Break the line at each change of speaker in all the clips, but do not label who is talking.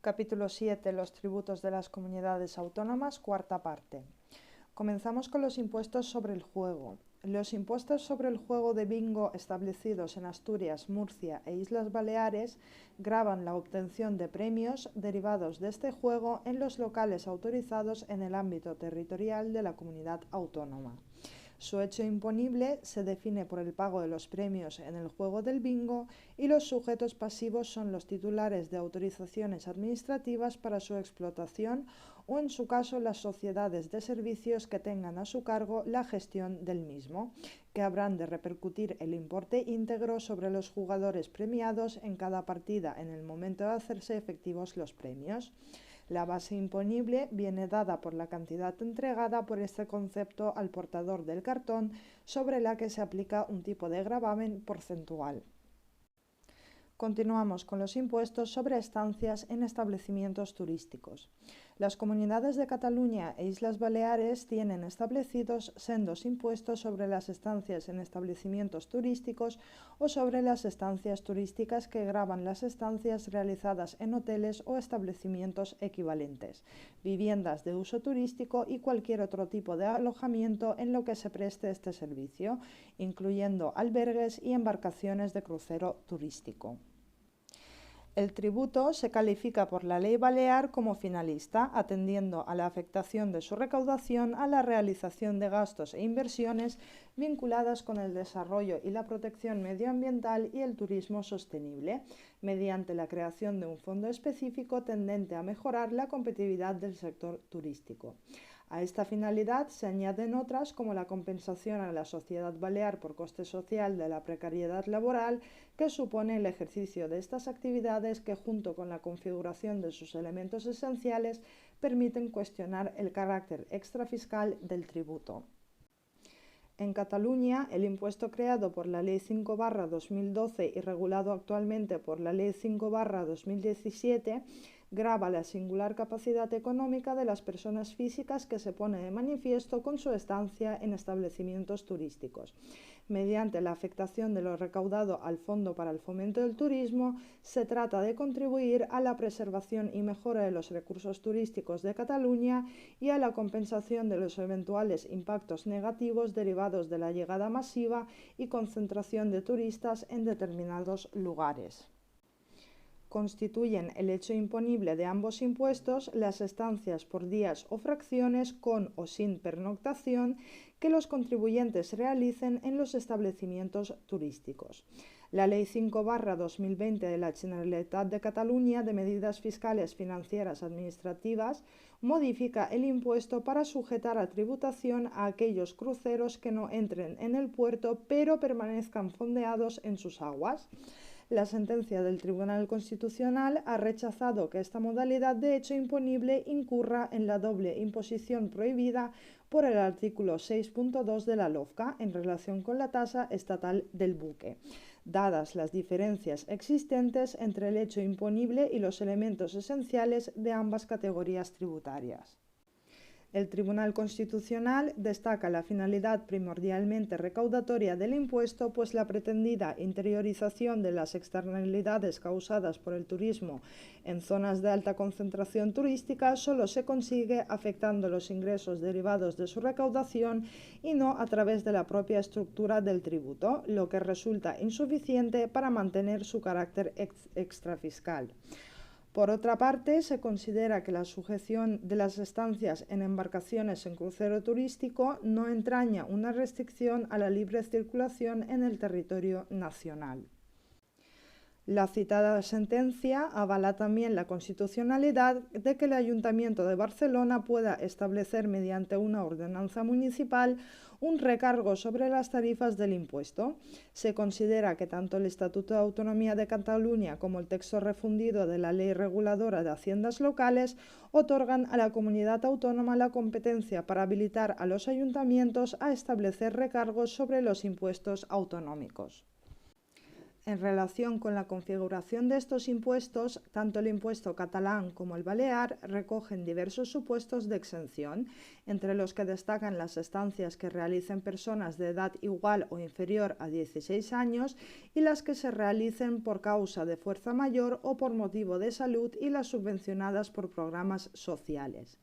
Capítulo 7. Los tributos de las comunidades autónomas, cuarta parte. Comenzamos con los impuestos sobre el juego. Los impuestos sobre el juego de bingo establecidos en Asturias, Murcia e Islas Baleares gravan la obtención de premios derivados de este juego en los locales autorizados en el ámbito territorial de la comunidad autónoma. Su hecho imponible se define por el pago de los premios en el juego del bingo y los sujetos pasivos son los titulares de autorizaciones administrativas para su explotación o, en su caso, las sociedades de servicios que tengan a su cargo la gestión del mismo, que habrán de repercutir el importe íntegro sobre los jugadores premiados en cada partida en el momento de hacerse efectivos los premios. La base imponible viene dada por la cantidad entregada por este concepto al portador del cartón, sobre la que se aplica un tipo de gravamen porcentual. Continuamos con los impuestos sobre estancias en establecimientos turísticos. Las comunidades de Cataluña e Islas Baleares tienen establecidos sendos impuestos sobre las estancias en establecimientos turísticos o sobre las estancias turísticas que gravan las estancias realizadas en hoteles o establecimientos equivalentes, viviendas de uso turístico y cualquier otro tipo de alojamiento en lo que se preste este servicio, incluyendo albergues y embarcaciones de crucero turístico. El tributo se califica por la ley balear como finalista, atendiendo a la afectación de su recaudación a la realización de gastos e inversiones vinculadas con el desarrollo y la protección medioambiental y el turismo sostenible, mediante la creación de un fondo específico tendente a mejorar la competitividad del sector turístico. A esta finalidad se añaden otras como la compensación a la sociedad balear por coste social de la precariedad laboral que supone el ejercicio de estas actividades que, junto con la configuración de sus elementos esenciales, permiten cuestionar el carácter extrafiscal del tributo. En Cataluña, el impuesto creado por la Ley 5/2012 y regulado actualmente por la Ley 5/2017 grava la singular capacidad económica de las personas físicas que se pone de manifiesto con su estancia en establecimientos turísticos. Mediante la afectación de lo recaudado al Fondo para el Fomento del Turismo, se trata de contribuir a la preservación y mejora de los recursos turísticos de Cataluña y a la compensación de los eventuales impactos negativos derivados de la llegada masiva y concentración de turistas en determinados lugares. Constituyen el hecho imponible de ambos impuestos las estancias por días o fracciones con o sin pernoctación que los contribuyentes realicen en los establecimientos turísticos. La Ley 5/2020 de la Generalitat de Cataluña de medidas fiscales, financieras, administrativas modifica el impuesto para sujetar a tributación a aquellos cruceros que no entren en el puerto pero permanezcan fondeados en sus aguas. La sentencia del Tribunal Constitucional ha rechazado que esta modalidad de hecho imponible incurra en la doble imposición prohibida por el artículo 6.2 de la LOFCA en relación con la tasa estatal del buque, dadas las diferencias existentes entre el hecho imponible y los elementos esenciales de ambas categorías tributarias. El Tribunal Constitucional destaca la finalidad primordialmente recaudatoria del impuesto, pues la pretendida interiorización de las externalidades causadas por el turismo en zonas de alta concentración turística solo se consigue afectando los ingresos derivados de su recaudación y no a través de la propia estructura del tributo, lo que resulta insuficiente para mantener su carácter extrafiscal. Por otra parte, se considera que la sujeción de las estancias en embarcaciones en crucero turístico no entraña una restricción a la libre circulación en el territorio nacional. La citada sentencia avala también la constitucionalidad de que el Ayuntamiento de Barcelona pueda establecer mediante una ordenanza municipal un recargo sobre las tarifas del impuesto. Se considera que tanto el Estatuto de Autonomía de Cataluña como el texto refundido de la Ley Reguladora de Haciendas Locales otorgan a la comunidad autónoma la competencia para habilitar a los ayuntamientos a establecer recargos sobre los impuestos autonómicos. En relación con la configuración de estos impuestos, tanto el impuesto catalán como el balear recogen diversos supuestos de exención, entre los que destacan las estancias que realicen personas de edad igual o inferior a 16 años y las que se realicen por causa de fuerza mayor o por motivo de salud y las subvencionadas por programas sociales.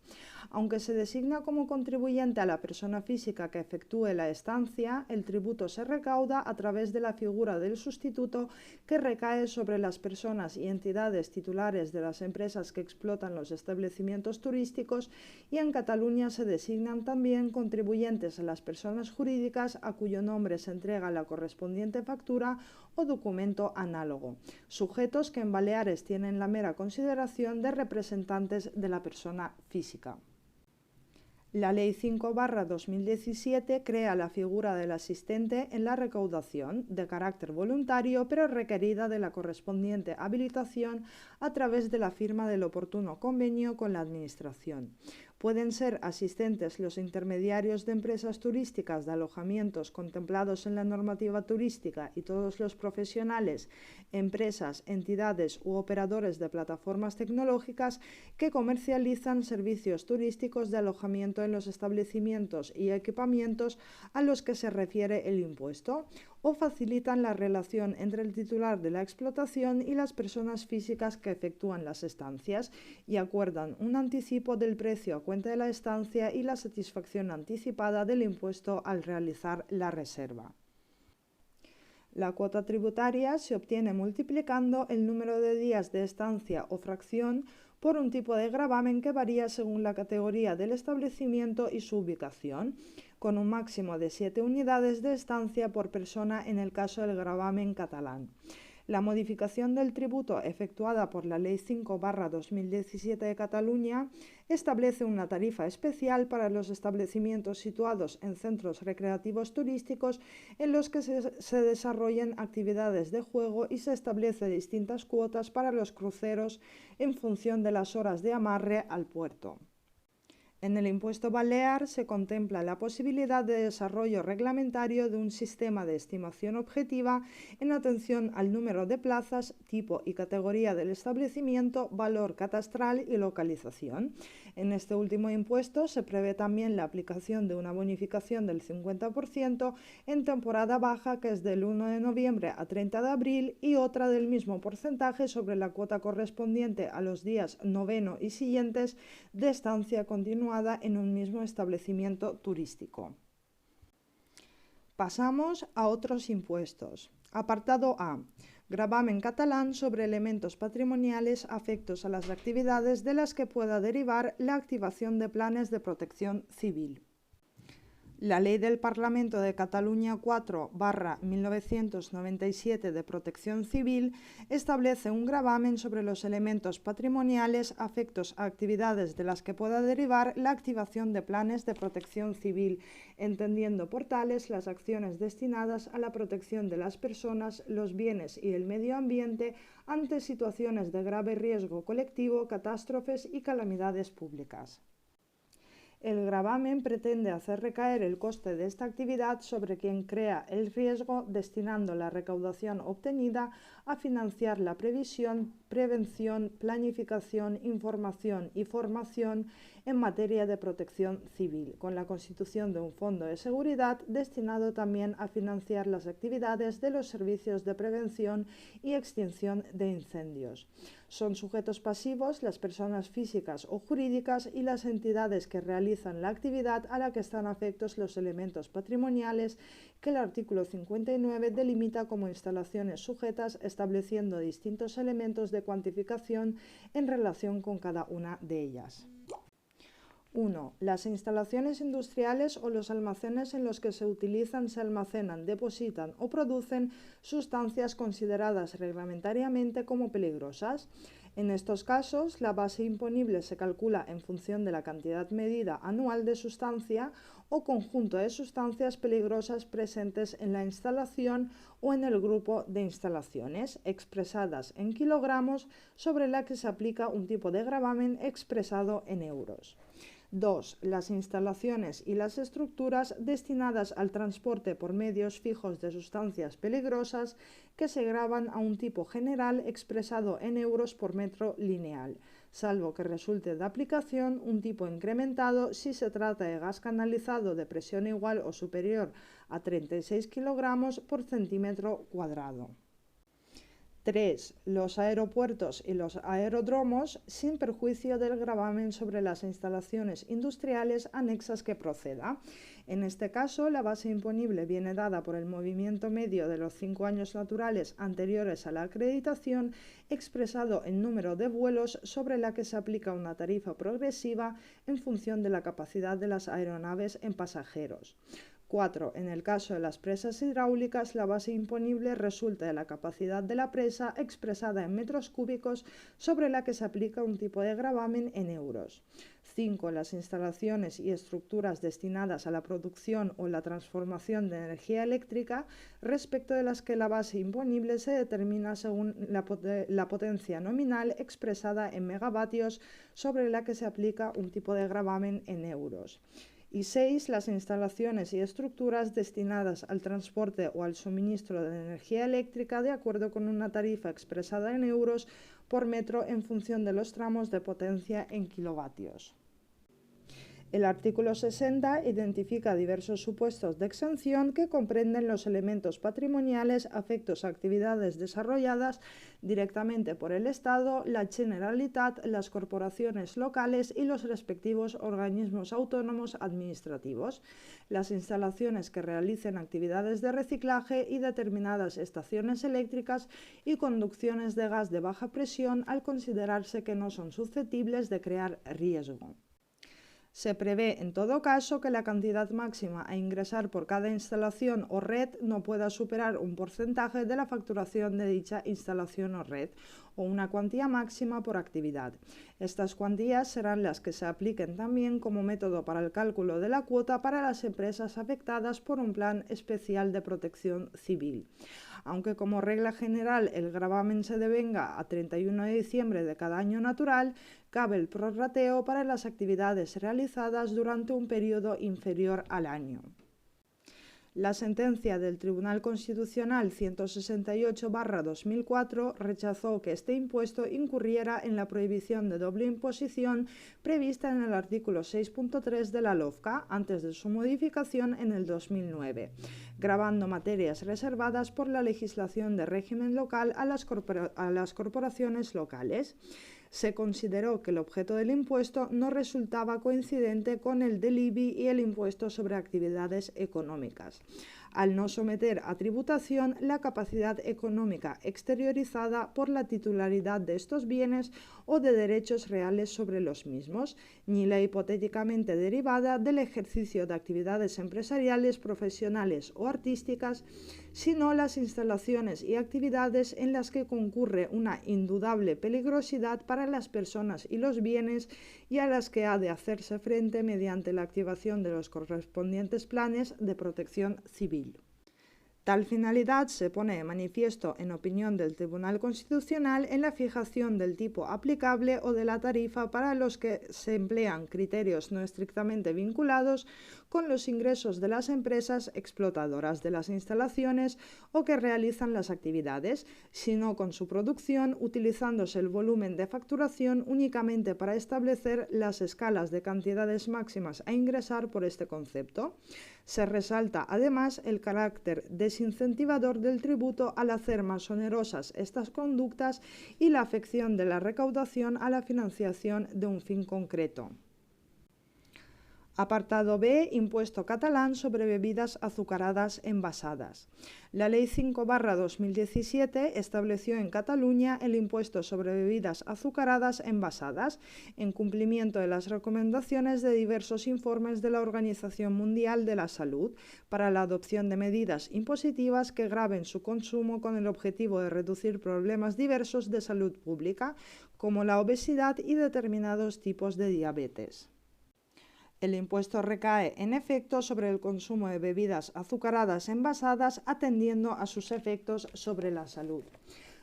Aunque se designa como contribuyente a la persona física que efectúe la estancia, el tributo se recauda a través de la figura del sustituto que recae sobre las personas y entidades titulares de las empresas que explotan los establecimientos turísticos, y en Cataluña se designan también contribuyentes a las personas jurídicas a cuyo nombre se entrega la correspondiente factura o documento análogo, sujetos que en Baleares tienen la mera consideración de representantes de la persona física. La Ley 5/2017 crea la figura del asistente en la recaudación, de carácter voluntario, pero requerida de la correspondiente habilitación a través de la firma del oportuno convenio con la Administración. Pueden ser asistentes los intermediarios de empresas turísticas de alojamientos contemplados en la normativa turística y todos los profesionales, empresas, entidades u operadores de plataformas tecnológicas que comercializan servicios turísticos de alojamiento en los establecimientos y equipamientos a los que se refiere el impuesto, o facilitan la relación entre el titular de la explotación y las personas físicas que efectúan las estancias y acuerdan un anticipo del precio a cuenta de la estancia y la satisfacción anticipada del impuesto al realizar la reserva. La cuota tributaria se obtiene multiplicando el número de días de estancia o fracción por un tipo de gravamen que varía según la categoría del establecimiento y su ubicación, con un máximo de 7 unidades de estancia por persona en el caso del gravamen catalán. La modificación del tributo efectuada por la Ley 5/2017 de Cataluña establece una tarifa especial para los establecimientos situados en centros recreativos turísticos en los que se desarrollen actividades de juego, y se establece distintas cuotas para los cruceros en función de las horas de amarre al puerto. En el impuesto balear se contempla la posibilidad de desarrollo reglamentario de un sistema de estimación objetiva en atención al número de plazas, tipo y categoría del establecimiento, valor catastral y localización. En este último impuesto se prevé también la aplicación de una bonificación del 50% en temporada baja, que es del 1 de noviembre a 30 de abril, y otra del mismo porcentaje sobre la cuota correspondiente a los días 9º y siguientes de estancia continuada en un mismo establecimiento turístico. Pasamos a otros impuestos. Apartado A. Gravamen catalán sobre elementos patrimoniales afectos a las actividades de las que pueda derivar la activación de planes de protección civil. La Ley del Parlamento de Cataluña 4/1997 de Protección Civil establece un gravamen sobre los elementos patrimoniales afectos a actividades de las que pueda derivar la activación de planes de protección civil, entendiendo por tales las acciones destinadas a la protección de las personas, los bienes y el medio ambiente ante situaciones de grave riesgo colectivo, catástrofes y calamidades públicas. El gravamen pretende hacer recaer el coste de esta actividad sobre quien crea el riesgo, destinando la recaudación obtenida a financiar la previsión, prevención, planificación, información y formación en materia de protección civil, con la constitución de un fondo de seguridad destinado también a financiar las actividades de los servicios de prevención y extinción de incendios. Son sujetos pasivos las personas físicas o jurídicas y las entidades que realizan la actividad a la que están afectos los elementos patrimoniales que el artículo 59 delimita como instalaciones sujetas, estableciendo distintos elementos de cuantificación en relación con cada una de ellas. 1. Las instalaciones industriales o los almacenes en los que se utilizan, se almacenan, depositan o producen sustancias consideradas reglamentariamente como peligrosas. En estos casos, la base imponible se calcula en función de la cantidad medida anual de sustancia o conjunto de sustancias peligrosas presentes en la instalación o en el grupo de instalaciones, expresadas en kilogramos, sobre la que se aplica un tipo de gravamen expresado en euros. 2. Las instalaciones y las estructuras destinadas al transporte por medios fijos de sustancias peligrosas que se gravan a un tipo general expresado en euros por metro lineal, salvo que resulte de aplicación un tipo incrementado si se trata de gas canalizado de presión igual o superior a 36 kilogramos por centímetro cuadrado. 3. Los aeropuertos y los aeródromos, sin perjuicio del gravamen sobre las instalaciones industriales anexas que proceda. En este caso, la base imponible viene dada por el movimiento medio de los 5 años naturales anteriores a la acreditación, expresado en número de vuelos, sobre la que se aplica una tarifa progresiva en función de la capacidad de las aeronaves en pasajeros. 4. En el caso de las presas hidráulicas, la base imponible resulta de la capacidad de la presa expresada en metros cúbicos, sobre la que se aplica un tipo de gravamen en euros. 5. Las instalaciones y estructuras destinadas a la producción o la transformación de energía eléctrica, respecto de las que la base imponible se determina según la potencia nominal expresada en megavatios, sobre la que se aplica un tipo de gravamen en euros. Y 6. Las instalaciones y estructuras destinadas al transporte o al suministro de energía eléctrica, de acuerdo con una tarifa expresada en euros por metro en función de los tramos de potencia en kilovatios. El artículo 60 identifica diversos supuestos de exención que comprenden los elementos patrimoniales afectos a actividades desarrolladas directamente por el Estado, la Generalitat, las corporaciones locales y los respectivos organismos autónomos administrativos, las instalaciones que realicen actividades de reciclaje y determinadas estaciones eléctricas y conducciones de gas de baja presión, al considerarse que no son susceptibles de crear riesgo. Se prevé, en todo caso, que la cantidad máxima a ingresar por cada instalación o red no pueda superar un porcentaje de la facturación de dicha instalación o red, o una cuantía máxima por actividad. Estas cuantías serán las que se apliquen también como método para el cálculo de la cuota para las empresas afectadas por un plan especial de protección civil. Aunque como regla general el gravamen se devenga a 31 de diciembre de cada año natural, cabe el prorrateo para las actividades realizadas durante un periodo inferior al año. La sentencia del Tribunal Constitucional 168/2004 rechazó que este impuesto incurriera en la prohibición de doble imposición prevista en el artículo 6.3 de la LOFCA, antes de su modificación en el 2009, gravando materias reservadas por la legislación de régimen local a las corporaciones locales. Se consideró que el objeto del impuesto no resultaba coincidente con el del IBI y el impuesto sobre actividades económicas, al no someter a tributación la capacidad económica exteriorizada por la titularidad de estos bienes o de derechos reales sobre los mismos, ni la hipotéticamente derivada del ejercicio de actividades empresariales, profesionales o artísticas, sino las instalaciones y actividades en las que concurre una indudable peligrosidad para las personas y los bienes y a las que ha de hacerse frente mediante la activación de los correspondientes planes de protección civil. Tal finalidad se pone de manifiesto, en opinión del Tribunal Constitucional, en la fijación del tipo aplicable o de la tarifa para los que se emplean criterios no estrictamente vinculados con los ingresos de las empresas explotadoras de las instalaciones o que realizan las actividades, sino con su producción, utilizándose el volumen de facturación únicamente para establecer las escalas de cantidades máximas a ingresar por este concepto. Se resalta, además, el carácter desincentivador del tributo al hacer más onerosas estas conductas y la afección de la recaudación a la financiación de un fin concreto. Apartado B. Impuesto catalán sobre bebidas azucaradas envasadas. La Ley 5/2017 estableció en Cataluña el impuesto sobre bebidas azucaradas envasadas, en cumplimiento de las recomendaciones de diversos informes de la Organización Mundial de la Salud, para la adopción de medidas impositivas que graven su consumo con el objetivo de reducir problemas diversos de salud pública, como la obesidad y determinados tipos de diabetes. El impuesto recae, en efecto, sobre el consumo de bebidas azucaradas envasadas, atendiendo a sus efectos sobre la salud.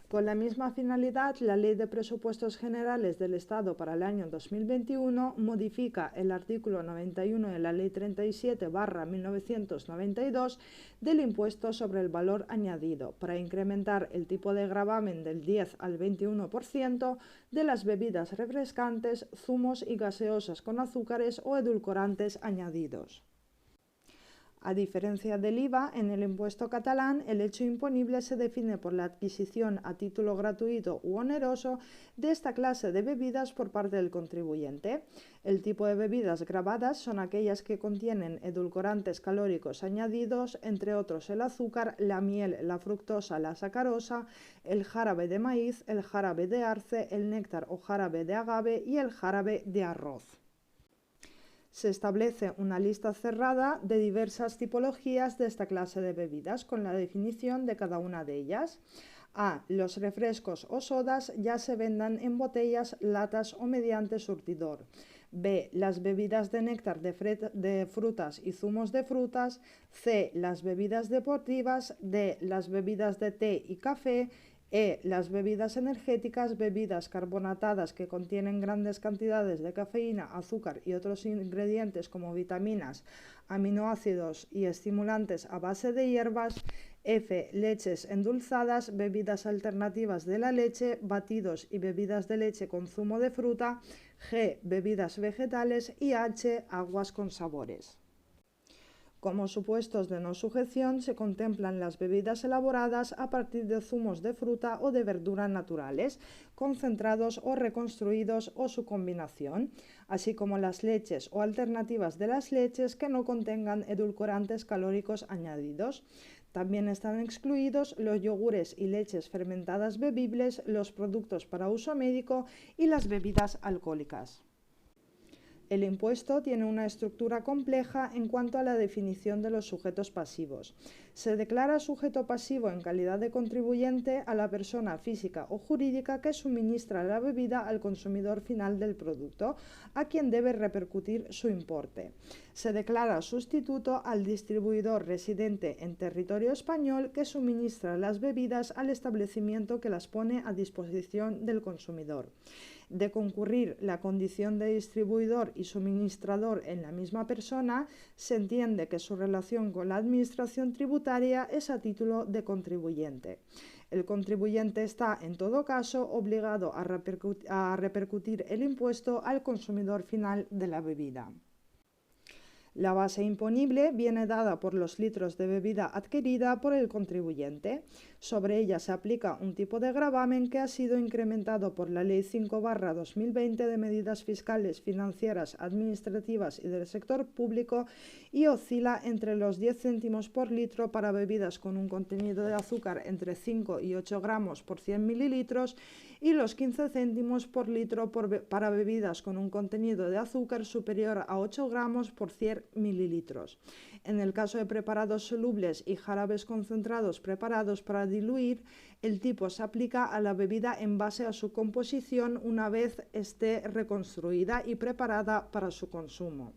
Con la misma finalidad, la Ley de Presupuestos Generales del Estado para el año 2021 modifica el artículo 91 de la Ley 37/1992 del impuesto sobre el valor añadido para incrementar el tipo de gravamen del 10 al 21% de las bebidas refrescantes, zumos y gaseosas con azúcares o edulcorantes añadidos. A diferencia del IVA, en el impuesto catalán, el hecho imponible se define por la adquisición a título gratuito u oneroso de esta clase de bebidas por parte del contribuyente. El tipo de bebidas gravadas son aquellas que contienen edulcorantes calóricos añadidos, entre otros el azúcar, la miel, la fructosa, la sacarosa, el jarabe de maíz, el jarabe de arce, el néctar o jarabe de agave y el jarabe de arroz. Se establece una lista cerrada de diversas tipologías de esta clase de bebidas con la definición de cada una de ellas. A. Los refrescos o sodas ya se vendan en botellas, latas o mediante surtidor. B. Las bebidas de néctar de frutas y zumos de frutas. C. Las bebidas deportivas. D. Las bebidas de té y café. E. Las bebidas energéticas, bebidas carbonatadas que contienen grandes cantidades de cafeína, azúcar y otros ingredientes como vitaminas, aminoácidos y estimulantes a base de hierbas. F. Leches endulzadas, bebidas alternativas de la leche, batidos y bebidas de leche con zumo de fruta. G. Bebidas vegetales y H. Aguas con sabores. Como supuestos de no sujeción se contemplan las bebidas elaboradas a partir de zumos de fruta o de verdura naturales, concentrados o reconstruidos o su combinación, así como las leches o alternativas de las leches que no contengan edulcorantes calóricos añadidos. También están excluidos los yogures y leches fermentadas bebibles, los productos para uso médico y las bebidas alcohólicas. El impuesto tiene una estructura compleja en cuanto a la definición de los sujetos pasivos. Se declara sujeto pasivo en calidad de contribuyente a la persona física o jurídica que suministra la bebida al consumidor final del producto, a quien debe repercutir su importe. Se declara sustituto al distribuidor residente en territorio español que suministra las bebidas al establecimiento que las pone a disposición del consumidor. De concurrir la condición de distribuidor y suministrador en la misma persona, se entiende que su relación con la administración tributaria es a título de contribuyente. El contribuyente está, en todo caso, obligado a repercutir el impuesto al consumidor final de la bebida. La base imponible viene dada por los litros de bebida adquirida por el contribuyente. Sobre ella se aplica un tipo de gravamen que ha sido incrementado por la Ley 5/2020 de medidas fiscales, financieras, administrativas y del sector público y oscila entre los 10 céntimos por litro para bebidas con un contenido de azúcar entre 5 y 8 gramos por 100 mililitros y los 15 céntimos por litro para bebidas con un contenido de azúcar superior a 8 gramos por 100 mililitros. En el caso de preparados solubles y jarabes concentrados preparados para diluir, el tipo se aplica a la bebida en base a su composición una vez esté reconstruida y preparada para su consumo.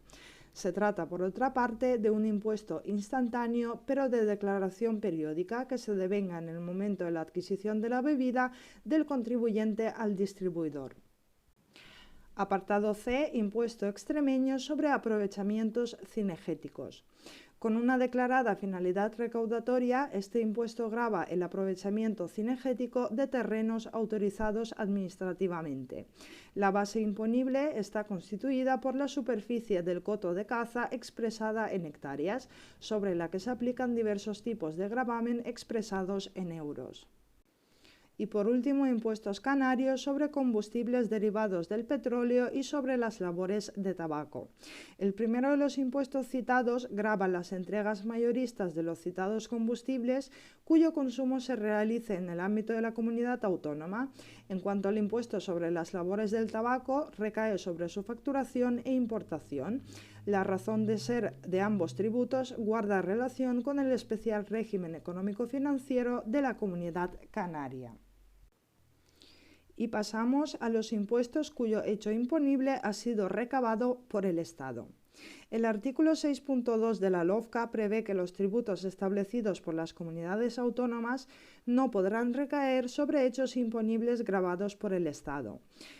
Se trata, por otra parte, de un impuesto instantáneo, pero de declaración periódica que se devenga en el momento de la adquisición de la bebida del contribuyente al distribuidor. Apartado C. Impuesto extremeño sobre aprovechamientos cinegéticos. Con una declarada finalidad recaudatoria, este impuesto grava el aprovechamiento cinegético de terrenos autorizados administrativamente. La base imponible está constituida por la superficie del coto de caza expresada en hectáreas, sobre la que se aplican diversos tipos de gravamen expresados en euros. Y por último, impuestos canarios sobre combustibles derivados del petróleo y sobre las labores de tabaco. El primero de los impuestos citados grava las entregas mayoristas de los citados combustibles cuyo consumo se realice en el ámbito de la comunidad autónoma. En cuanto al impuesto sobre las labores del tabaco, recae sobre su facturación e importación. La razón de ser de ambos tributos guarda relación con el especial régimen económico-financiero de la Comunidad Canaria. Y pasamos a los impuestos cuyo hecho imponible ha sido recabado por el Estado. El artículo 6.2 de la LOFCA prevé que los tributos establecidos por las comunidades autónomas no podrán recaer sobre hechos imponibles gravados por el Estado.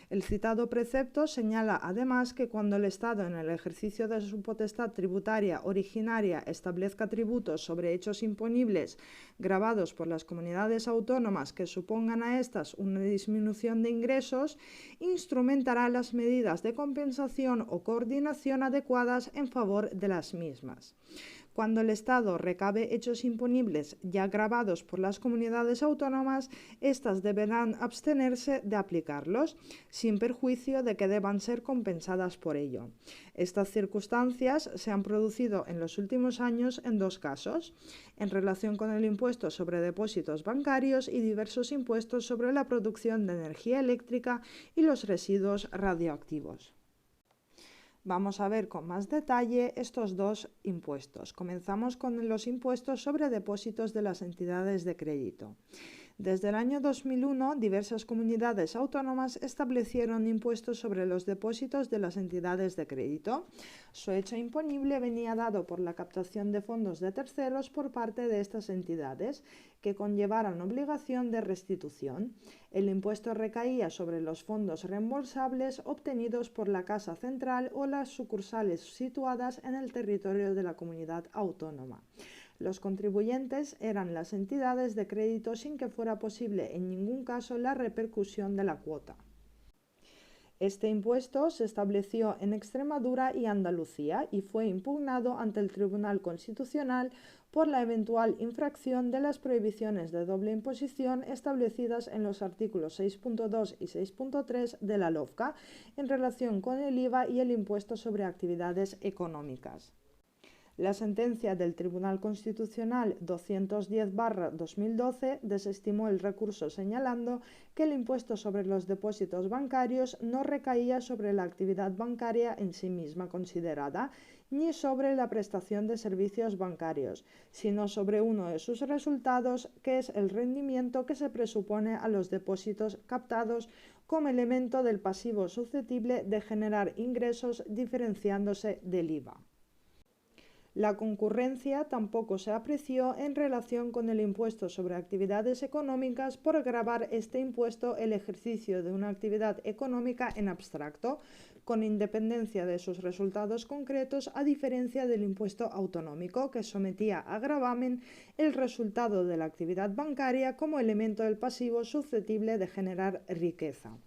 El citado precepto señala además que cuando el Estado, en el ejercicio de su potestad tributaria originaria, establezca tributos sobre hechos imponibles gravados por las comunidades autónomas que supongan a estas una disminución de ingresos, instrumentará las medidas de compensación o coordinación adecuadas en favor de las mismas. Cuando el Estado recabe hechos imponibles ya gravados por las comunidades autónomas, éstas deberán abstenerse de aplicarlos, sin perjuicio de que deban ser compensadas por ello. Estas circunstancias se han producido en los últimos años en dos casos, en relación con el impuesto sobre depósitos bancarios y diversos impuestos sobre la producción de energía eléctrica y los residuos radioactivos. Vamos a ver con más detalle estos dos impuestos. Comenzamos con los impuestos sobre depósitos de las entidades de crédito. Desde el año 2001, diversas comunidades autónomas establecieron impuestos sobre los depósitos de las entidades de crédito. Su hecho imponible venía dado por la captación de fondos de terceros por parte de estas entidades, que conllevaran obligación de restitución. El impuesto recaía sobre los fondos reembolsables obtenidos por la Casa Central o las sucursales situadas en el territorio de la comunidad autónoma. Los contribuyentes eran las entidades de crédito sin que fuera posible en ningún caso la repercusión de la cuota. Este impuesto se estableció en Extremadura y Andalucía y fue impugnado ante el Tribunal Constitucional por la eventual infracción de las prohibiciones de doble imposición establecidas en los artículos 6.2 y 6.3 de la LOFCA en relación con el IVA y el impuesto sobre actividades económicas. La sentencia del Tribunal Constitucional 210/2012 desestimó el recurso señalando que el impuesto sobre los depósitos bancarios no recaía sobre la actividad bancaria en sí misma considerada, ni sobre la prestación de servicios bancarios, sino sobre uno de sus resultados, que es el rendimiento que se presupone a los depósitos captados como elemento del pasivo susceptible de generar ingresos diferenciándose del IVA. La concurrencia tampoco se apreció en relación con el impuesto sobre actividades económicas por gravar este impuesto el ejercicio de una actividad económica en abstracto, con independencia de sus resultados concretos, a diferencia del impuesto autonómico, que sometía a gravamen el resultado de la actividad bancaria como elemento del pasivo susceptible de generar riqueza.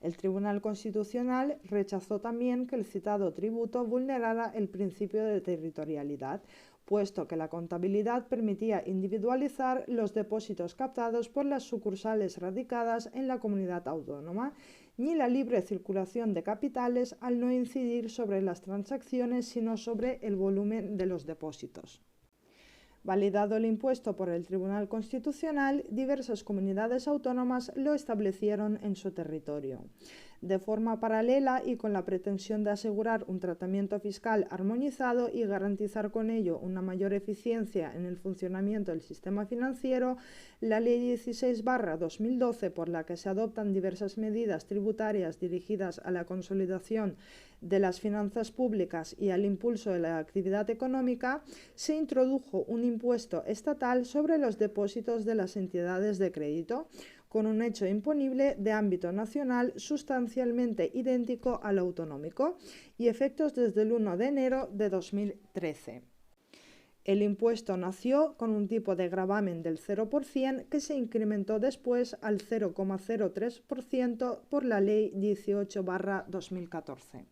El Tribunal Constitucional rechazó también que el citado tributo vulnerara el principio de territorialidad, puesto que la contabilidad permitía individualizar los depósitos captados por las sucursales radicadas en la comunidad autónoma, ni la libre circulación de capitales al no incidir sobre las transacciones, sino sobre el volumen de los depósitos. Validado el impuesto por el Tribunal Constitucional, diversas comunidades autónomas lo establecieron en su territorio. De forma paralela y con la pretensión de asegurar un tratamiento fiscal armonizado y garantizar con ello una mayor eficiencia en el funcionamiento del sistema financiero, la Ley 16/2012, por la que se adoptan diversas medidas tributarias dirigidas a la consolidación de las finanzas públicas y al impulso de la actividad económica, se introdujo un impuesto estatal sobre los depósitos de las entidades de crédito, con un hecho imponible de ámbito nacional sustancialmente idéntico al autonómico y efectos desde el 1 de enero de 2013. El impuesto nació con un tipo de gravamen del 0% que se incrementó después al 0,03% por la Ley 18/2014.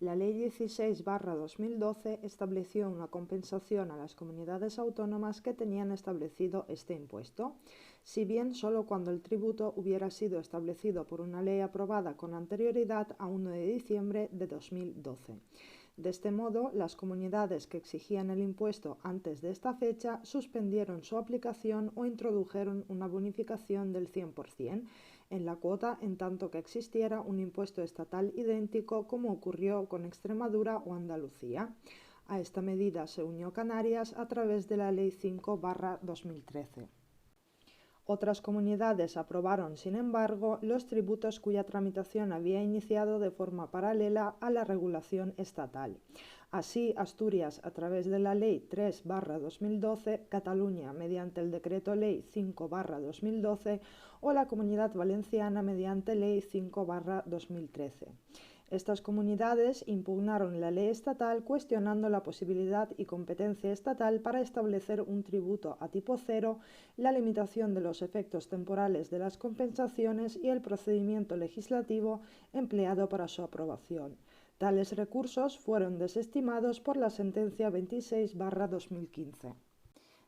La Ley 16/2012 estableció una compensación a las comunidades autónomas que tenían establecido este impuesto, si bien solo cuando el tributo hubiera sido establecido por una ley aprobada con anterioridad a 1 de diciembre de 2012. De este modo, las comunidades que exigían el impuesto antes de esta fecha suspendieron su aplicación o introdujeron una bonificación del 100% en la cuota, en tanto que existiera un impuesto estatal idéntico, como ocurrió con Extremadura o Andalucía. A esta medida se unió Canarias a través de la Ley 5/2013. Otras comunidades aprobaron, sin embargo, los tributos cuya tramitación había iniciado de forma paralela a la regulación estatal. Así, Asturias, a través de la Ley 3/2012, Cataluña, mediante el Decreto Ley 5/2012, o la Comunidad Valenciana, mediante Ley 5/2013. Estas comunidades impugnaron la ley estatal cuestionando la posibilidad y competencia estatal para establecer un tributo a tipo cero, la limitación de los efectos temporales de las compensaciones y el procedimiento legislativo empleado para su aprobación. Tales recursos fueron desestimados por la sentencia 26/2015.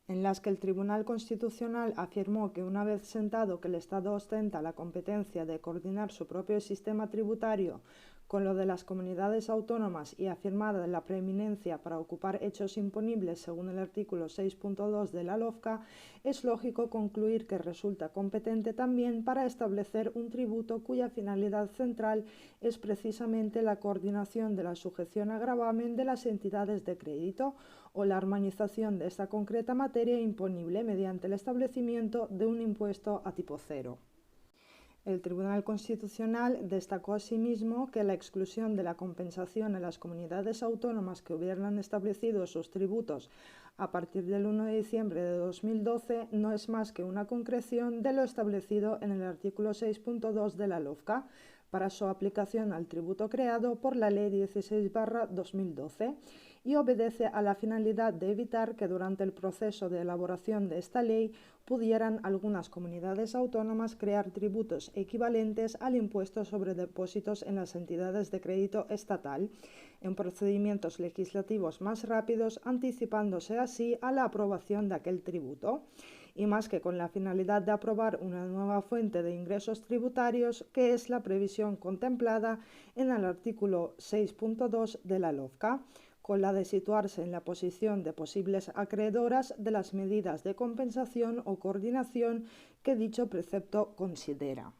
En las que el Tribunal Constitucional afirmó que una vez sentado que el Estado ostenta la competencia de coordinar su propio sistema tributario con lo de las comunidades autónomas y afirmada la preeminencia para ocupar hechos imponibles según el artículo 6.2 de la LOFCA, es lógico concluir que resulta competente también para establecer un tributo cuya finalidad central es precisamente la coordinación de la sujeción a gravamen de las entidades de crédito o la armonización de esta concreta materia imponible mediante el establecimiento de un impuesto a tipo cero. El Tribunal Constitucional destacó asimismo que la exclusión de la compensación a las comunidades autónomas que hubieran establecido sus tributos a partir del 1 de diciembre de 2012 no es más que una concreción de lo establecido en el artículo 6.2 de la LOFCA para su aplicación al tributo creado por la Ley 16/2012 y obedece a la finalidad de evitar que durante el proceso de elaboración de esta ley pudieran algunas comunidades autónomas crear tributos equivalentes al impuesto sobre depósitos en las entidades de crédito estatal, en procedimientos legislativos más rápidos, anticipándose así a la aprobación de aquel tributo, y más que con la finalidad de aprobar una nueva fuente de ingresos tributarios, que es la previsión contemplada en el artículo 6.2 de la LOFCA, con la de situarse en la posición de posibles acreedoras de las medidas de compensación o coordinación que dicho precepto considera.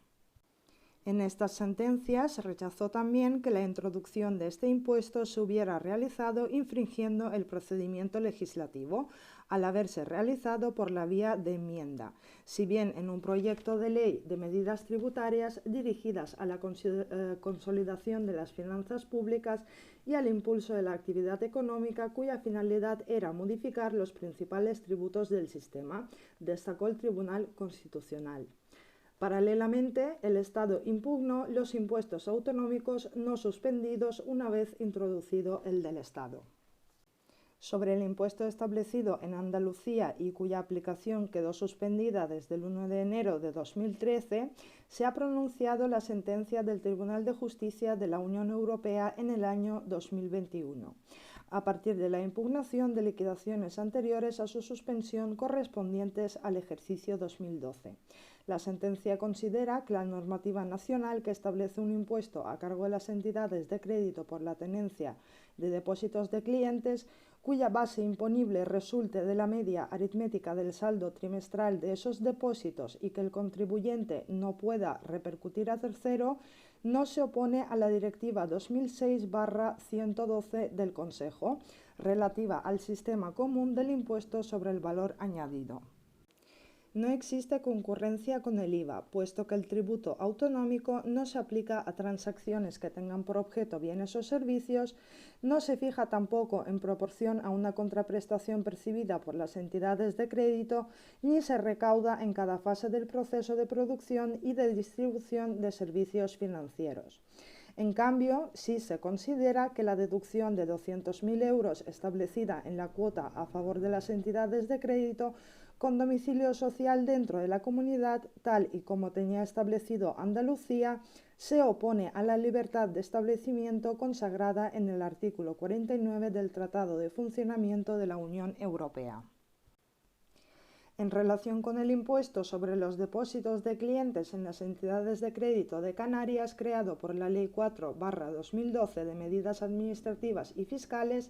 En estas sentencias rechazó también que la introducción de este impuesto se hubiera realizado infringiendo el procedimiento legislativo, al haberse realizado por la vía de enmienda, si bien en un proyecto de ley de medidas tributarias dirigidas a la consolidación de las finanzas públicas y al impulso de la actividad económica, cuya finalidad era modificar los principales tributos del sistema, destacó el Tribunal Constitucional. Paralelamente, el Estado impugnó los impuestos autonómicos no suspendidos una vez introducido el del Estado. Sobre el impuesto establecido en Andalucía y cuya aplicación quedó suspendida desde el 1 de enero de 2013, se ha pronunciado la sentencia del Tribunal de Justicia de la Unión Europea en el año 2021, a partir de la impugnación de liquidaciones anteriores a su suspensión correspondientes al ejercicio 2012. La sentencia considera que la normativa nacional que establece un impuesto a cargo de las entidades de crédito por la tenencia de depósitos de clientes, cuya base imponible resulte de la media aritmética del saldo trimestral de esos depósitos y que el contribuyente no pueda repercutir a tercero, no se opone a la Directiva 2006/112 del Consejo, relativa al sistema común del impuesto sobre el valor añadido. No existe concurrencia con el IVA, puesto que el tributo autonómico no se aplica a transacciones que tengan por objeto bienes o servicios, no se fija tampoco en proporción a una contraprestación percibida por las entidades de crédito, ni se recauda en cada fase del proceso de producción y de distribución de servicios financieros. En cambio, sí se considera que la deducción de 200.000 euros establecida en la cuota a favor de las entidades de crédito con domicilio social dentro de la comunidad, tal y como tenía establecido Andalucía, se opone a la libertad de establecimiento consagrada en el artículo 49 del Tratado de Funcionamiento de la Unión Europea. En relación con el impuesto sobre los depósitos de clientes en las entidades de crédito de Canarias, creado por la Ley 4/2012 de medidas administrativas y fiscales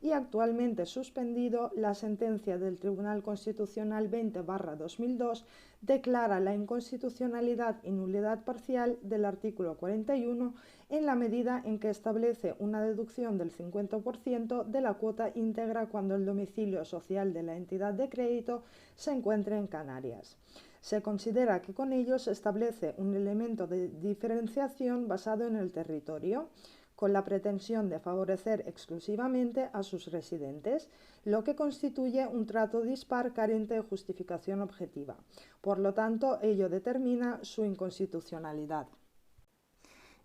y actualmente suspendido, la sentencia del Tribunal Constitucional 20/2002 declara la inconstitucionalidad y nulidad parcial del artículo 41 en la medida en que establece una deducción del 50% de la cuota íntegra cuando el domicilio social de la entidad de crédito se encuentre en Canarias. Se considera que con ello se establece un elemento de diferenciación basado en el territorio, con la pretensión de favorecer exclusivamente a sus residentes, lo que constituye un trato dispar carente de justificación objetiva. Por lo tanto, ello determina su inconstitucionalidad.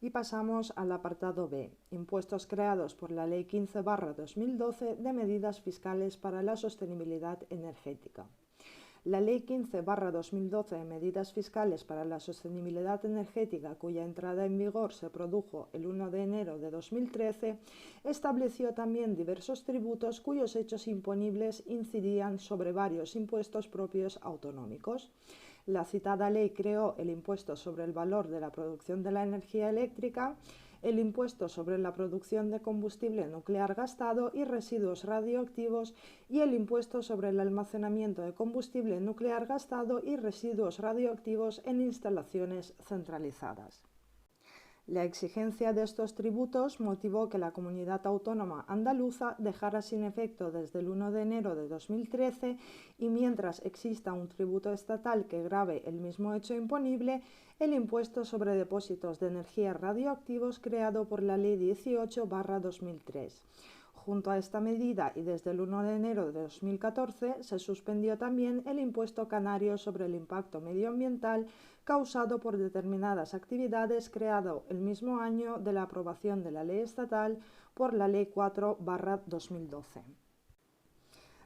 Y pasamos al apartado B, impuestos creados por la Ley 15/2012 de medidas fiscales para la sostenibilidad energética. La Ley 15/2012 de medidas fiscales para la sostenibilidad energética, cuya entrada en vigor se produjo el 1 de enero de 2013, estableció también diversos tributos cuyos hechos imponibles incidían sobre varios impuestos propios autonómicos. La citada ley creó el impuesto sobre el valor de la producción de la energía eléctrica, el impuesto sobre la producción de combustible nuclear gastado y residuos radioactivos y el impuesto sobre el almacenamiento de combustible nuclear gastado y residuos radioactivos en instalaciones centralizadas. La exigencia de estos tributos motivó que la comunidad autónoma andaluza dejara sin efecto desde el 1 de enero de 2013 y mientras exista un tributo estatal que grave el mismo hecho imponible, el impuesto sobre depósitos de energía radioactivos creado por la Ley 18/2003. Junto a esta medida y desde el 1 de enero de 2014 se suspendió también el impuesto canario sobre el impacto medioambiental causado por determinadas actividades creado el mismo año de la aprobación de la ley estatal por la Ley 4/2012.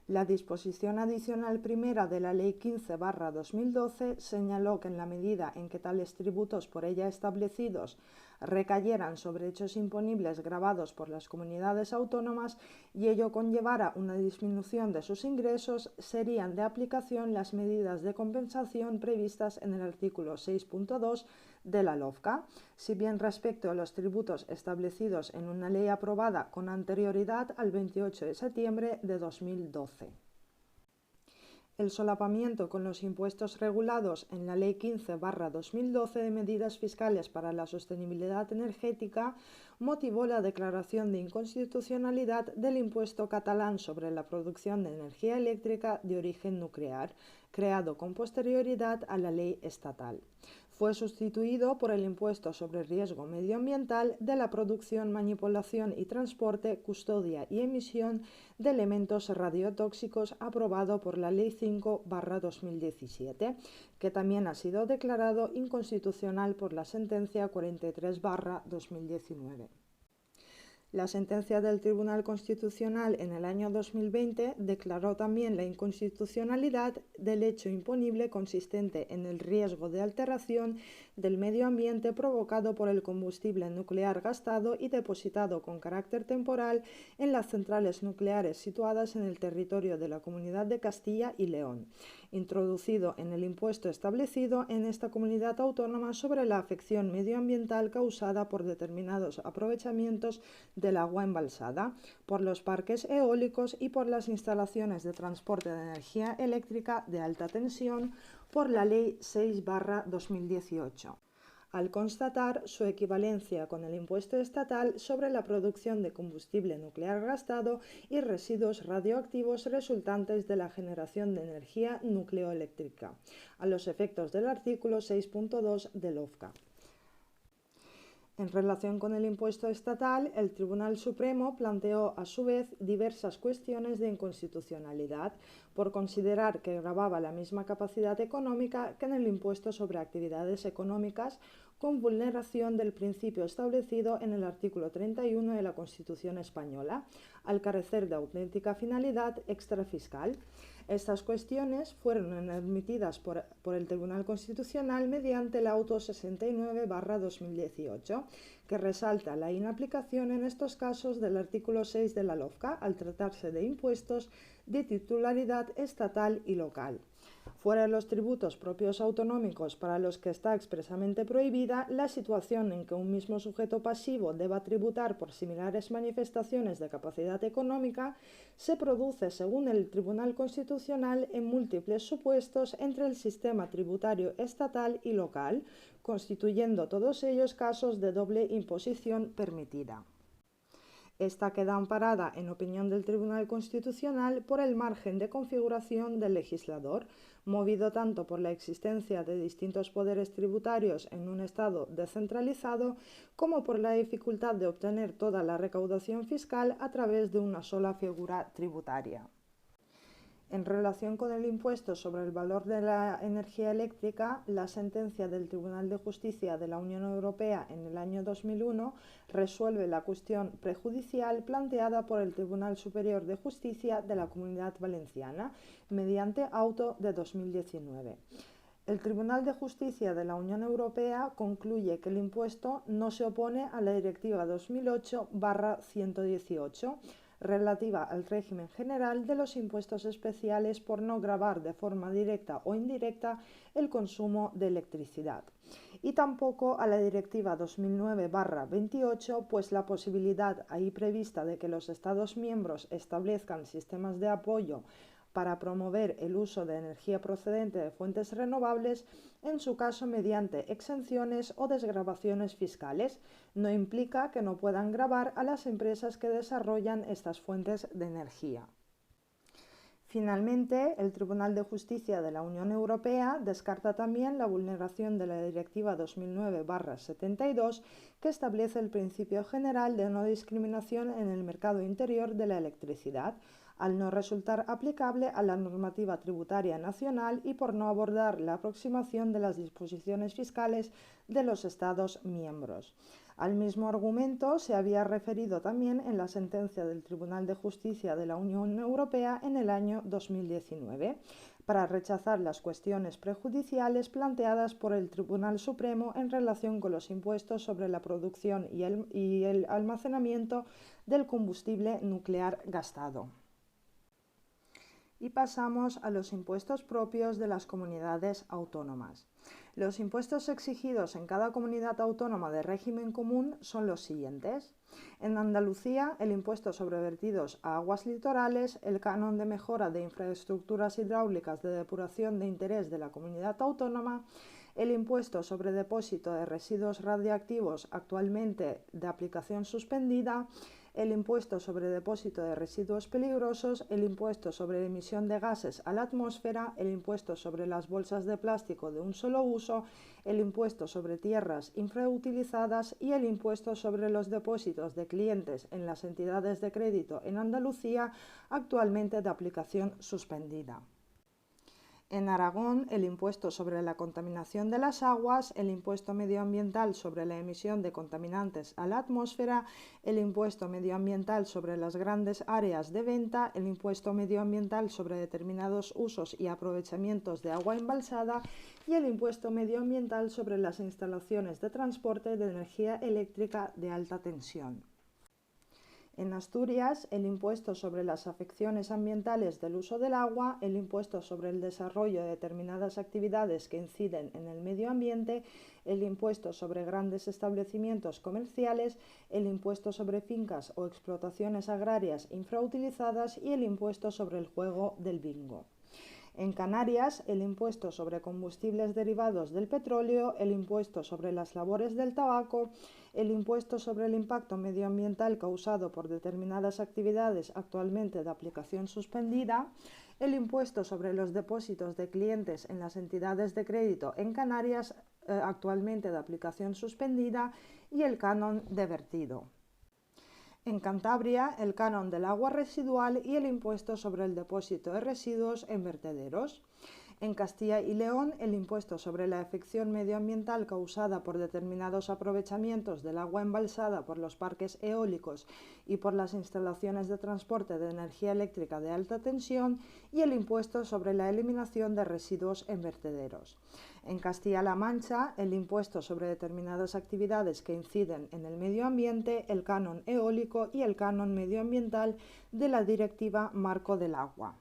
La disposición adicional primera de la Ley 15/2012 señaló que en la medida en que tales tributos por ella establecidos recayeran sobre hechos imponibles gravados por las comunidades autónomas y ello conllevara una disminución de sus ingresos, serían de aplicación las medidas de compensación previstas en el artículo 6.2 de la LOFCA, si bien respecto a los tributos establecidos en una ley aprobada con anterioridad al 28 de septiembre de 2012. El solapamiento con los impuestos regulados en la Ley 15/2012 de medidas fiscales para la sostenibilidad energética motivó la declaración de inconstitucionalidad del impuesto catalán sobre la producción de energía eléctrica de origen nuclear, creado con posterioridad a la ley estatal. Fue sustituido por el impuesto sobre riesgo medioambiental de la producción, manipulación y transporte, custodia y emisión de elementos radiotóxicos aprobado por la Ley 5/2017, que también ha sido declarado inconstitucional por la sentencia 43/2019. La sentencia del Tribunal Constitucional en el año 2020 declaró también la inconstitucionalidad del hecho imponible consistente en el riesgo de alteración del medio ambiente provocado por el combustible nuclear gastado y depositado con carácter temporal en las centrales nucleares situadas en el territorio de la Comunidad de Castilla y León, introducido en el impuesto establecido en esta comunidad autónoma sobre la afección medioambiental causada por determinados aprovechamientos del agua embalsada, por los parques eólicos y por las instalaciones de transporte de energía eléctrica de alta tensión por la Ley 6/2018. Al constatar su equivalencia con el impuesto estatal sobre la producción de combustible nuclear gastado y residuos radioactivos resultantes de la generación de energía nucleoeléctrica, a los efectos del artículo 6.2 del OFCA. En relación con el impuesto estatal, el Tribunal Supremo planteó a su vez diversas cuestiones de inconstitucionalidad por considerar que gravaba la misma capacidad económica que en el impuesto sobre actividades económicas, con vulneración del principio establecido en el artículo 31 de la Constitución española, al carecer de auténtica finalidad extrafiscal. Estas cuestiones fueron admitidas por el Tribunal Constitucional mediante el auto 69/2018, que resalta la inaplicación en estos casos del artículo 6 de la LOFCA al tratarse de impuestos de titularidad estatal y local. Fuera de los tributos propios autonómicos para los que está expresamente prohibida, la situación en que un mismo sujeto pasivo deba tributar por similares manifestaciones de capacidad económica se produce, según el Tribunal Constitucional, en múltiples supuestos entre el sistema tributario estatal y local, constituyendo todos ellos casos de doble imposición permitida. Esta queda amparada, en opinión del Tribunal Constitucional, por el margen de configuración del legislador, movido tanto por la existencia de distintos poderes tributarios en un Estado descentralizado, como por la dificultad de obtener toda la recaudación fiscal a través de una sola figura tributaria. En relación con el impuesto sobre el valor de la energía eléctrica, la sentencia del Tribunal de Justicia de la Unión Europea en el año 2001 resuelve la cuestión prejudicial planteada por el Tribunal Superior de Justicia de la Comunidad Valenciana mediante auto de 2019. El Tribunal de Justicia de la Unión Europea concluye que el impuesto no se opone a la Directiva 2008/118, relativa al régimen general de los impuestos especiales por no gravar de forma directa o indirecta el consumo de electricidad, y tampoco a la Directiva 2009/28, pues la posibilidad ahí prevista de que los Estados miembros establezcan sistemas de apoyo para promover el uso de energía procedente de fuentes renovables, en su caso mediante exenciones o desgravaciones fiscales, no implica que no puedan gravar a las empresas que desarrollan estas fuentes de energía. Finalmente, el Tribunal de Justicia de la Unión Europea descarta también la vulneración de la Directiva 2009/72, que establece el principio general de no discriminación en el mercado interior de la electricidad, al no resultar aplicable a la normativa tributaria nacional y por no abordar la aproximación de las disposiciones fiscales de los Estados miembros. Al mismo argumento se había referido también en la sentencia del Tribunal de Justicia de la Unión Europea en el año 2019, para rechazar las cuestiones prejudiciales planteadas por el Tribunal Supremo en relación con los impuestos sobre la producción y el almacenamiento del combustible nuclear gastado. Y pasamos a los impuestos propios de las comunidades autónomas. Los impuestos exigidos en cada comunidad autónoma de régimen común son los siguientes. En Andalucía, el impuesto sobre vertidos a aguas litorales, el canon de mejora de infraestructuras hidráulicas de depuración de interés de la comunidad autónoma, el impuesto sobre depósito de residuos radiactivos, actualmente de aplicación suspendida, el impuesto sobre depósito de residuos peligrosos, el impuesto sobre emisión de gases a la atmósfera, el impuesto sobre las bolsas de plástico de un solo uso, el impuesto sobre tierras infrautilizadas y el impuesto sobre los depósitos de clientes en las entidades de crédito en Andalucía, actualmente de aplicación suspendida. En Aragón, el impuesto sobre la contaminación de las aguas, el impuesto medioambiental sobre la emisión de contaminantes a la atmósfera, el impuesto medioambiental sobre las grandes áreas de venta, el impuesto medioambiental sobre determinados usos y aprovechamientos de agua embalsada y el impuesto medioambiental sobre las instalaciones de transporte de energía eléctrica de alta tensión. En Asturias, el impuesto sobre las afecciones ambientales del uso del agua, el impuesto sobre el desarrollo de determinadas actividades que inciden en el medio ambiente, el impuesto sobre grandes establecimientos comerciales, el impuesto sobre fincas o explotaciones agrarias infrautilizadas y el impuesto sobre el juego del bingo. En Canarias, el impuesto sobre combustibles derivados del petróleo, el impuesto sobre las labores del tabaco, el impuesto sobre el impacto medioambiental causado por determinadas actividades actualmente de aplicación suspendida, el impuesto sobre los depósitos de clientes en las entidades de crédito en Canarias, actualmente de aplicación suspendida, y el canon de vertido. En Cantabria, el canon del agua residual y el impuesto sobre el depósito de residuos en vertederos. En Castilla y León, el impuesto sobre la afección medioambiental causada por determinados aprovechamientos del agua embalsada por los parques eólicos y por las instalaciones de transporte de energía eléctrica de alta tensión y el impuesto sobre la eliminación de residuos en vertederos. En Castilla-La Mancha, el impuesto sobre determinadas actividades que inciden en el medio ambiente, el canon eólico y el canon medioambiental de la Directiva Marco del Agua.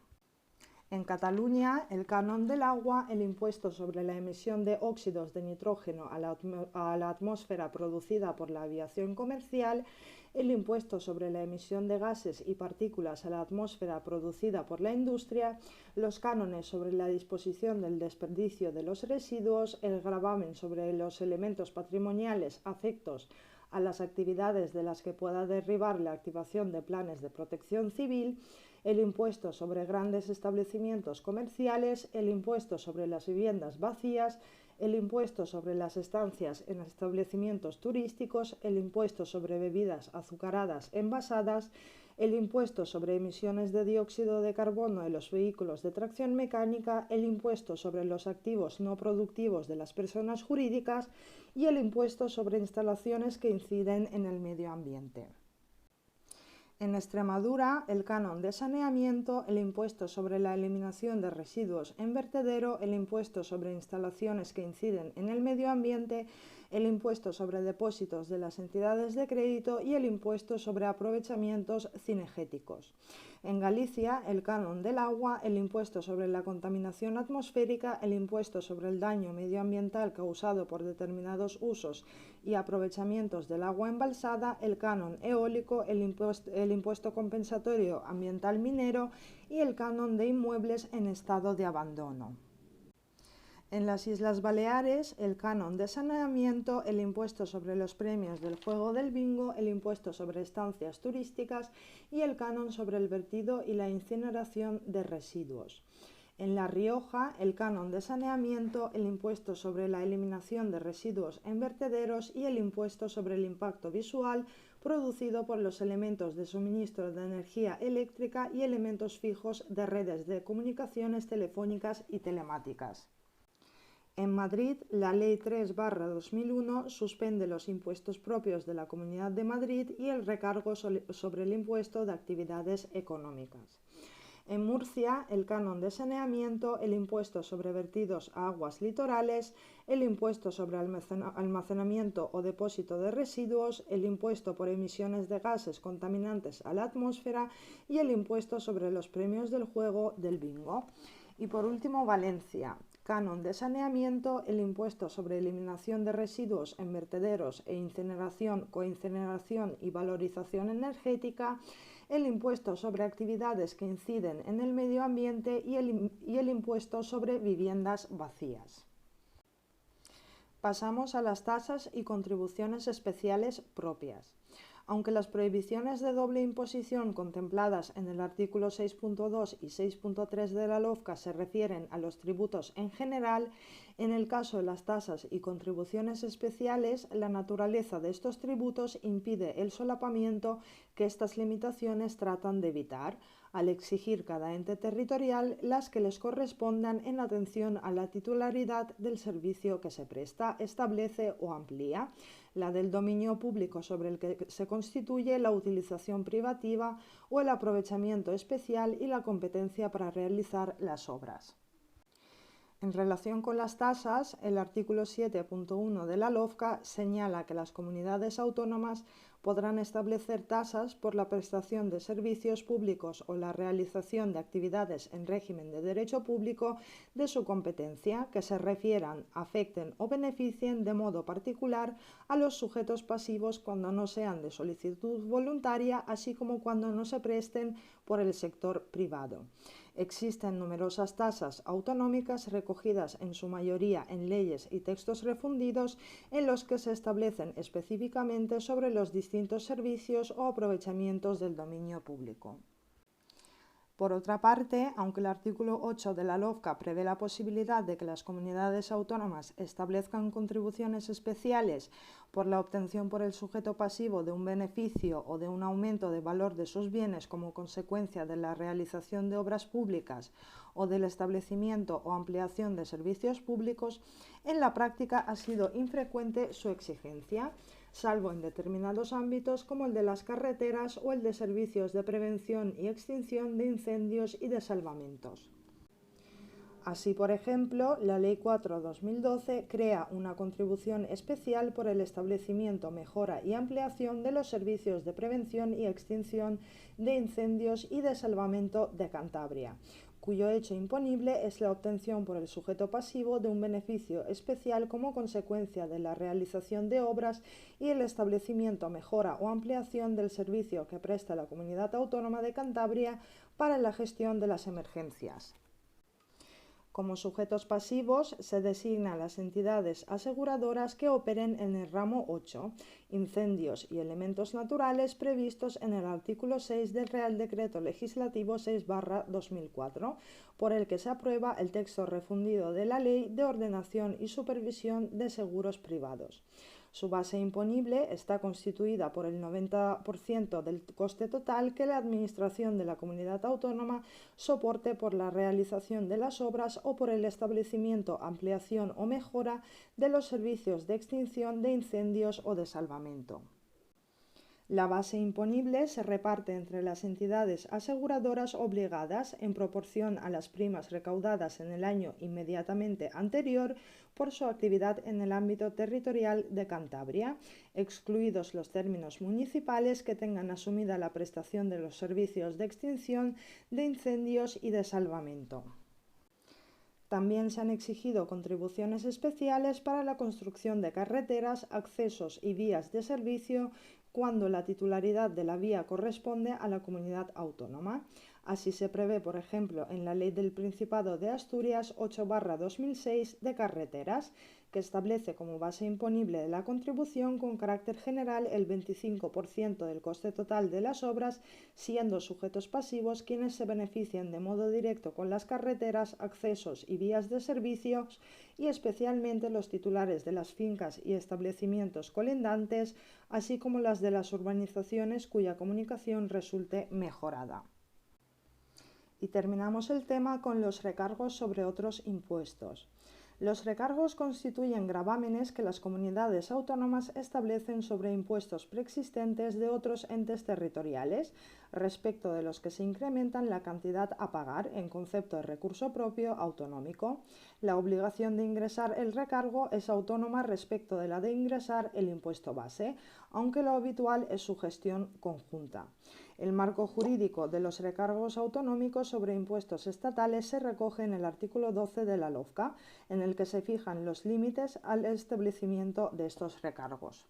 En Cataluña, el canon del agua, el impuesto sobre la emisión de óxidos de nitrógeno a la atmósfera producida por la aviación comercial, el impuesto sobre la emisión de gases y partículas a la atmósfera producida por la industria, los cánones sobre la disposición del desperdicio de los residuos, el gravamen sobre los elementos patrimoniales afectos a las actividades de las que pueda derivar la activación de planes de protección civil, el impuesto sobre grandes establecimientos comerciales, el impuesto sobre las viviendas vacías, el impuesto sobre las estancias en establecimientos turísticos, el impuesto sobre bebidas azucaradas envasadas, el impuesto sobre emisiones de dióxido de carbono en los vehículos de tracción mecánica, el impuesto sobre los activos no productivos de las personas jurídicas y el impuesto sobre instalaciones que inciden en el medio ambiente. En Extremadura, el canon de saneamiento, el impuesto sobre la eliminación de residuos en vertedero, el impuesto sobre instalaciones que inciden en el medio ambiente, el impuesto sobre depósitos de las entidades de crédito y el impuesto sobre aprovechamientos cinegéticos. En Galicia, el canon del agua, el impuesto sobre la contaminación atmosférica, el impuesto sobre el daño medioambiental causado por determinados usos y aprovechamientos del agua embalsada, el canon eólico, el impuesto compensatorio ambiental minero y el canon de inmuebles en estado de abandono. En las Islas Baleares, el canon de saneamiento, el impuesto sobre los premios del juego del bingo, el impuesto sobre estancias turísticas y el canon sobre el vertido y la incineración de residuos. En La Rioja, el canon de saneamiento, el impuesto sobre la eliminación de residuos en vertederos y el impuesto sobre el impacto visual producido por los elementos de suministro de energía eléctrica y elementos fijos de redes de comunicaciones telefónicas y telemáticas. En Madrid, la Ley 3/2001 suspende los impuestos propios de la Comunidad de Madrid y el recargo sobre el impuesto de actividades económicas. En Murcia, el canon de saneamiento, el impuesto sobre vertidos a aguas litorales, el impuesto sobre almacenamiento o depósito de residuos, el impuesto por emisiones de gases contaminantes a la atmósfera y el impuesto sobre los premios del juego del bingo. Y por último, Valencia. Canon de saneamiento, el impuesto sobre eliminación de residuos en vertederos e incineración, coincineración y valorización energética, el impuesto sobre actividades que inciden en el medio ambiente y el impuesto sobre viviendas vacías. Pasamos a las tasas y contribuciones especiales propias. Aunque las prohibiciones de doble imposición contempladas en el artículo 6.2 y 6.3 de la LOFCA se refieren a los tributos en general, en el caso de las tasas y contribuciones especiales, la naturaleza de estos tributos impide el solapamiento que estas limitaciones tratan de evitar, al exigir cada ente territorial las que les correspondan en atención a la titularidad del servicio que se presta, establece o amplía, la del dominio público sobre el que se constituye la utilización privativa o el aprovechamiento especial y la competencia para realizar las obras. En relación con las tasas, el artículo 7.1 de la LOFCA señala que las comunidades autónomas podrán establecer tasas por la prestación de servicios públicos o la realización de actividades en régimen de derecho público de su competencia que se refieran, afecten o beneficien de modo particular a los sujetos pasivos cuando no sean de solicitud voluntaria, así como cuando no se presten por el sector privado. Existen numerosas tasas autonómicas recogidas en su mayoría en leyes y textos refundidos en los que se establecen específicamente sobre los distintos servicios o aprovechamientos del dominio público. Por otra parte, aunque el artículo 8 de la LOFCA prevé la posibilidad de que las comunidades autónomas establezcan contribuciones especiales por la obtención por el sujeto pasivo de un beneficio o de un aumento de valor de sus bienes como consecuencia de la realización de obras públicas o del establecimiento o ampliación de servicios públicos, en la práctica ha sido infrecuente su exigencia, salvo en determinados ámbitos como el de las carreteras o el de servicios de prevención y extinción de incendios y de salvamentos. Así, por ejemplo, la Ley 4/2012 crea una contribución especial por el establecimiento, mejora y ampliación de los servicios de prevención y extinción de incendios y de salvamento de Cantabria, cuyo hecho imponible es la obtención por el sujeto pasivo de un beneficio especial como consecuencia de la realización de obras y el establecimiento, mejora o ampliación del servicio que presta la Comunidad Autónoma de Cantabria para la gestión de las emergencias. Como sujetos pasivos se designan las entidades aseguradoras que operen en el ramo 8, incendios y elementos naturales previstos en el artículo 6 del Real Decreto Legislativo 6/2004, por el que se aprueba el texto refundido de la Ley de Ordenación y Supervisión de Seguros Privados. Su base imponible está constituida por el 90% del coste total que la Administración de la Comunidad Autónoma soporte por la realización de las obras o por el establecimiento, ampliación o mejora de los servicios de extinción de incendios o de salvamento. La base imponible se reparte entre las entidades aseguradoras obligadas en proporción a las primas recaudadas en el año inmediatamente anterior por su actividad en el ámbito territorial de Cantabria, excluidos los términos municipales que tengan asumida la prestación de los servicios de extinción de incendios y de salvamento. También se han exigido contribuciones especiales para la construcción de carreteras, accesos y vías de servicio cuando la titularidad de la vía corresponde a la comunidad autónoma. Así se prevé, por ejemplo, en la Ley del Principado de Asturias 8/2006 de carreteras, que establece como base imponible de la contribución con carácter general el 25% del coste total de las obras, siendo sujetos pasivos quienes se benefician de modo directo con las carreteras, accesos y vías de servicios, y especialmente los titulares de las fincas y establecimientos colindantes, así como las de las urbanizaciones cuya comunicación resulte mejorada. Y terminamos el tema con los recargos sobre otros impuestos. Los recargos constituyen gravámenes que las comunidades autónomas establecen sobre impuestos preexistentes de otros entes territoriales, respecto de los que se incrementan la cantidad a pagar en concepto de recurso propio autonómico. La obligación de ingresar el recargo es autónoma respecto de la de ingresar el impuesto base, aunque lo habitual es su gestión conjunta. El marco jurídico de los recargos autonómicos sobre impuestos estatales se recoge en el artículo 12 de la LOFCA, en el que se fijan los límites al establecimiento de estos recargos.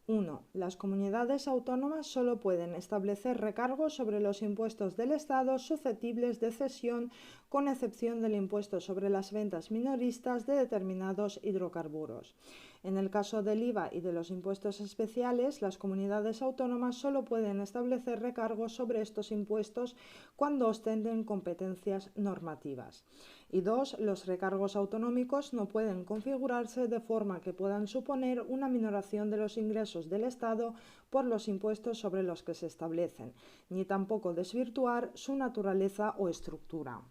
1. Las comunidades autónomas solo pueden establecer recargos sobre los impuestos del Estado susceptibles de cesión, con excepción del impuesto sobre las ventas minoristas de determinados hidrocarburos. En el caso del IVA y de los impuestos especiales, las comunidades autónomas solo pueden establecer recargos sobre estos impuestos cuando ostenten competencias normativas. Y 2. Los recargos autonómicos no pueden configurarse de forma que puedan suponer una minoración de los ingresos del Estado por los impuestos sobre los que se establecen, ni tampoco desvirtuar su naturaleza o estructura.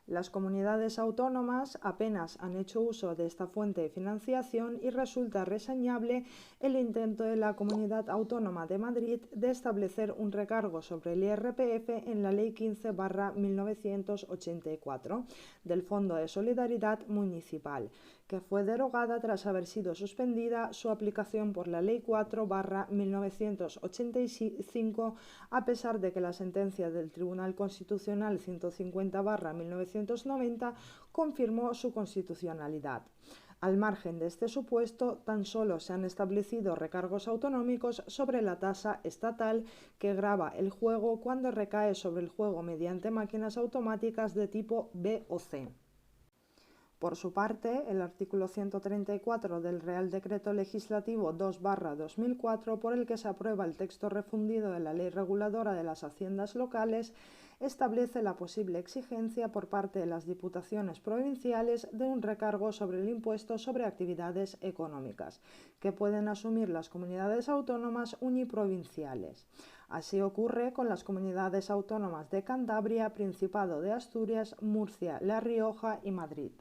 Las comunidades autónomas apenas han hecho uso de esta fuente de financiación y resulta reseñable el intento de la Comunidad Autónoma de Madrid de establecer un recargo sobre el IRPF en la Ley 15/1984 del Fondo de Solidaridad Municipal, que fue derogada tras haber sido suspendida su aplicación por la Ley 4/1985, a pesar de que la sentencia del Tribunal Constitucional 150/1990 confirmó su constitucionalidad. Al margen de este supuesto, tan solo se han establecido recargos autonómicos sobre la tasa estatal que grava el juego cuando recae sobre el juego mediante máquinas automáticas de tipo B o C. Por su parte, el artículo 134 del Real Decreto Legislativo 2/2004, por el que se aprueba el texto refundido de la Ley Reguladora de las Haciendas Locales, establece la posible exigencia por parte de las diputaciones provinciales de un recargo sobre el impuesto sobre actividades económicas, que pueden asumir las comunidades autónomas uniprovinciales. Así ocurre con las comunidades autónomas de Cantabria, Principado de Asturias, Murcia, La Rioja y Madrid.